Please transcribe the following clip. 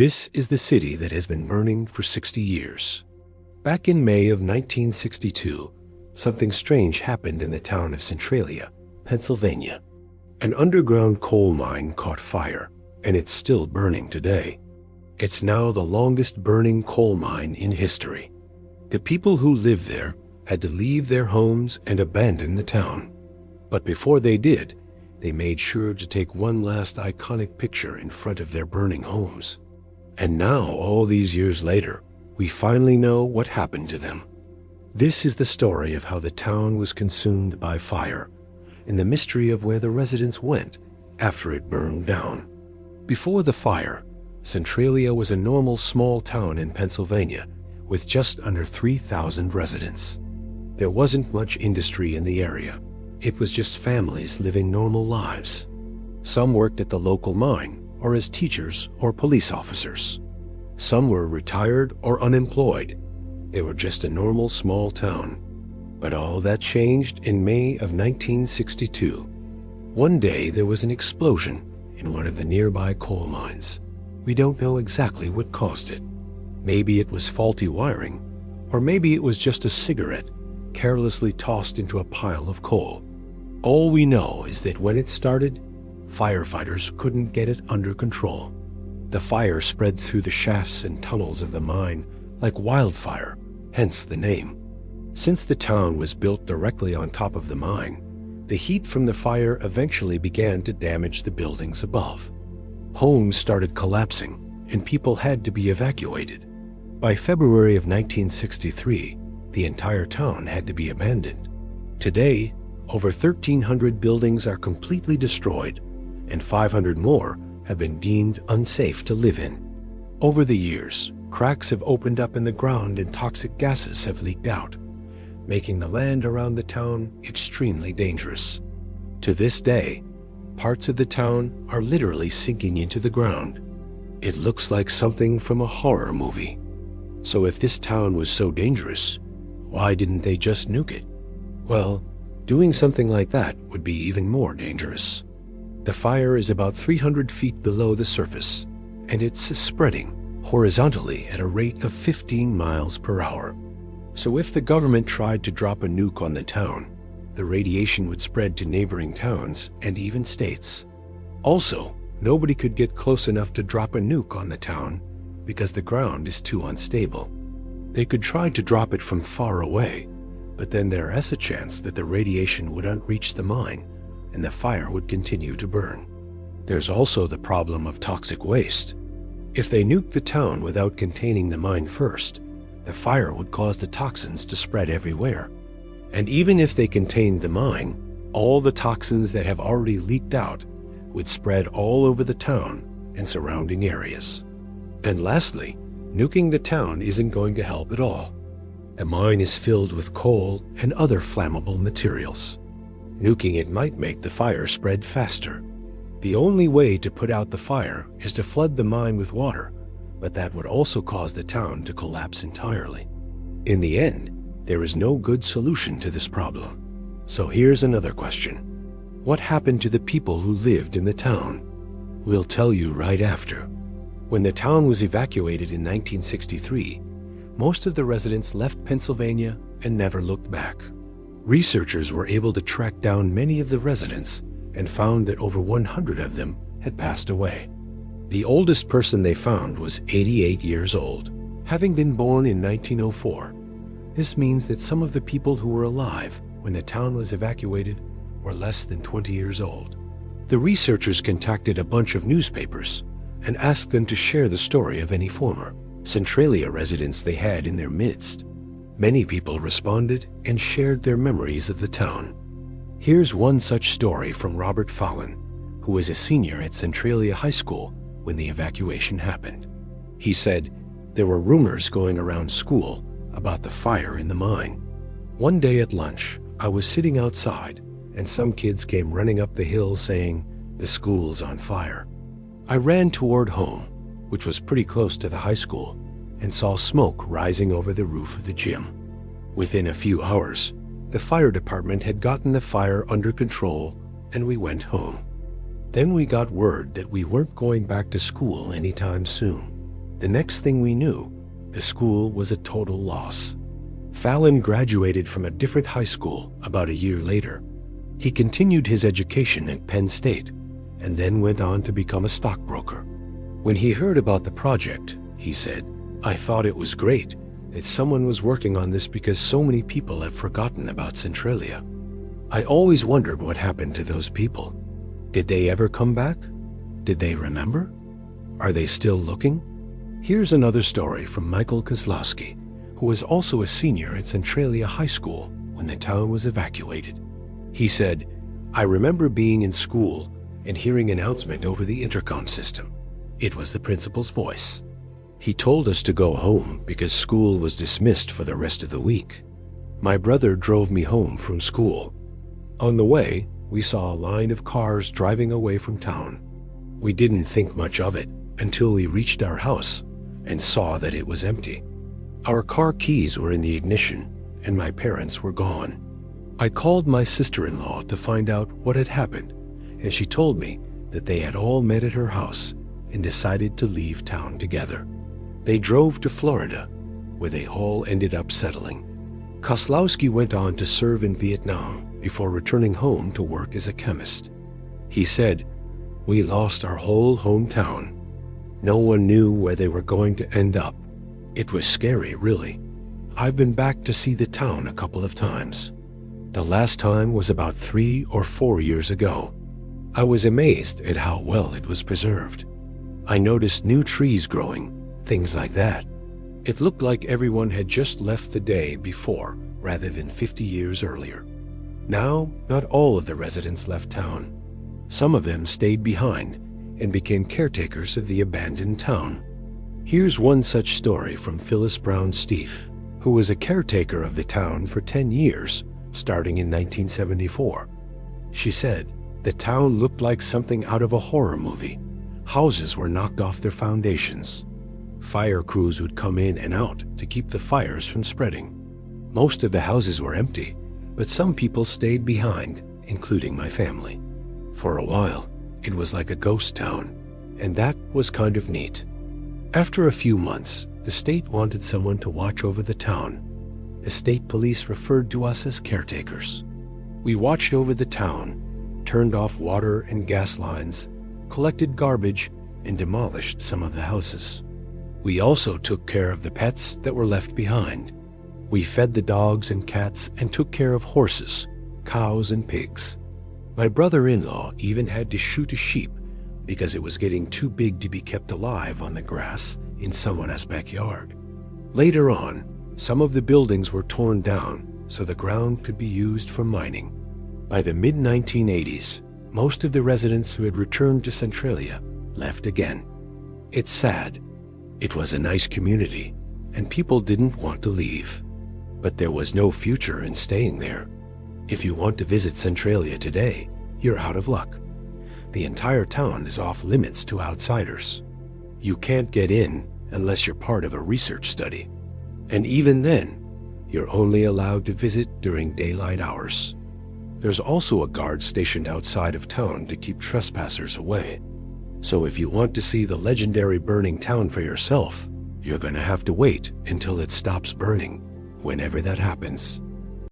This is the city that has been burning for 60 years. Back in May of 1962, something strange happened in the town of Centralia, Pennsylvania. An underground coal mine caught fire, and it's still burning today. It's now the longest burning coal mine in history. The people who live there had to leave their homes and abandon the town. But before they did, they made sure to take one last iconic picture in front of their burning homes. And now, all these years later, we finally know what happened to them. This is the story of how the town was consumed by fire, and the mystery of where the residents went after it burned down. Before the fire, Centralia was a normal small town in Pennsylvania with just under 3,000 residents. There wasn't much industry in the area. It was just families living normal lives. Some worked at the local mine, or as teachers or police officers. Some were retired or unemployed. They were just a normal small town. But all that changed in May of 1962. One day there was an explosion in one of the nearby coal mines. We don't know exactly what caused it. Maybe it was faulty wiring, or maybe it was just a cigarette carelessly tossed into a pile of coal. All we know is that when it started, firefighters couldn't get it under control. The fire spread through the shafts and tunnels of the mine like wildfire, hence the name. Since the town was built directly on top of the mine, the heat from the fire eventually began to damage the buildings above. Homes started collapsing, and people had to be evacuated. By February of 1963, the entire town had to be abandoned. Today, over 1,300 buildings are completely destroyed, and 500 more have been deemed unsafe to live in. Over the years, cracks have opened up in the ground and toxic gases have leaked out, making the land around the town extremely dangerous. To this day, parts of the town are literally sinking into the ground. It looks like something from a horror movie. So if this town was so dangerous, why didn't they just nuke it? Well, doing something like that would be even more dangerous. The fire is about 300 feet below the surface, and it's spreading horizontally at a rate of 15 miles per hour. So if the government tried to drop a nuke on the town, the radiation would spread to neighboring towns and even states. Also, nobody could get close enough to drop a nuke on the town because the ground is too unstable. They could try to drop it from far away, but then there is a chance that the radiation wouldn't reach the mine and the fire would continue to burn. There's also the problem of toxic waste. If they nuked the town without containing the mine first, the fire would cause the toxins to spread everywhere. And even if they contained the mine, all the toxins that have already leaked out would spread all over the town and surrounding areas. And lastly, nuking the town isn't going to help at all. The mine is filled with coal and other flammable materials. Nuking it might make the fire spread faster. The only way to put out the fire is to flood the mine with water, but that would also cause the town to collapse entirely. In the end, there is no good solution to this problem. So here's another question. What happened to the people who lived in the town? We'll tell you right after. When the town was evacuated in 1963, most of the residents left Pennsylvania and never looked back. Researchers were able to track down many of the residents and found that over 100 of them had passed away. The oldest person they found was 88 years old, having been born in 1904. This means that some of the people who were alive when the town was evacuated were less than 20 years old. The researchers contacted a bunch of newspapers and asked them to share the story of any former Centralia residents they had in their midst. Many people responded and shared their memories of the town. Here's one such story from Robert Fallon, who was a senior at Centralia High School when the evacuation happened. He said, "There were rumors going around school about the fire in the mine. One day at lunch, I was sitting outside, and some kids came running up the hill saying, 'The school's on fire.' I ran toward home, which was pretty close to the high school, and saw smoke rising over the roof of the gym. Within a few hours, the fire department had gotten the fire under control, and we went home. Then we got word that we weren't going back to school anytime soon. The next thing we knew, the school was a total loss. Fallon graduated from a different high school about a year later. He continued his education at Penn State and then went on to become a stockbroker. When he heard about the project, he said, "I thought it was great that someone was working on this because so many people have forgotten about Centralia. I always wondered what happened to those people. Did they ever come back? Did they remember? Are they still looking?" Here's another story from Michael Kozlowski, who was also a senior at Centralia High School when the town was evacuated. He said, "I remember being in school and hearing an announcement over the intercom system. It was the principal's voice. He told us to go home because school was dismissed for the rest of the week. My brother drove me home from school. On the way, we saw a line of cars driving away from town. We didn't think much of it until we reached our house and saw that it was empty. Our car keys were in the ignition and my parents were gone. I called my sister-in-law to find out what had happened, and she told me that they had all met at her house and decided to leave town together. They drove to Florida, where they all ended up settling." Kozlowski went on to serve in Vietnam before returning home to work as a chemist. He said, "We lost our whole hometown. No one knew where they were going to end up. It was scary, really. I've been back to see the town a couple of times. The last time was about 3 or 4 years ago. I was amazed at how well it was preserved. I noticed new trees growing, things like that. It looked like everyone had just left the day before rather than 50 years earlier. Now, not all of the residents left town. Some of them stayed behind and became caretakers of the abandoned town." Here's one such story from Phyllis Brown Stieff, who was a caretaker of the town for 10 years, starting in 1974. She said, "The town looked like something out of a horror movie. Houses were knocked off their foundations. Fire crews would come in and out to keep the fires from spreading. Most of the houses were empty, but some people stayed behind, including my family. For a while, it was like a ghost town, and that was kind of neat. After a few months, the state wanted someone to watch over the town. The state police referred to us as caretakers. We watched over the town, turned off water and gas lines, collected garbage, and demolished some of the houses. We also took care of the pets that were left behind. We fed the dogs and cats and took care of horses, cows, and pigs. My brother-in-law even had to shoot a sheep because it was getting too big to be kept alive on the grass in someone else's backyard. Later on, some of the buildings were torn down so the ground could be used for mining. By the mid-1980s, most of the residents who had returned to Centralia left again. It's sad. It was a nice community, and people didn't want to leave. But there was no future in staying there. If you want to visit Centralia today, you're out of luck. The entire town is off limits to outsiders. You can't get in unless you're part of a research study. And even then, you're only allowed to visit during daylight hours. There's also a guard stationed outside of town to keep trespassers away. So if you want to see the legendary burning town for yourself, you're going to have to wait until it stops burning, whenever that happens.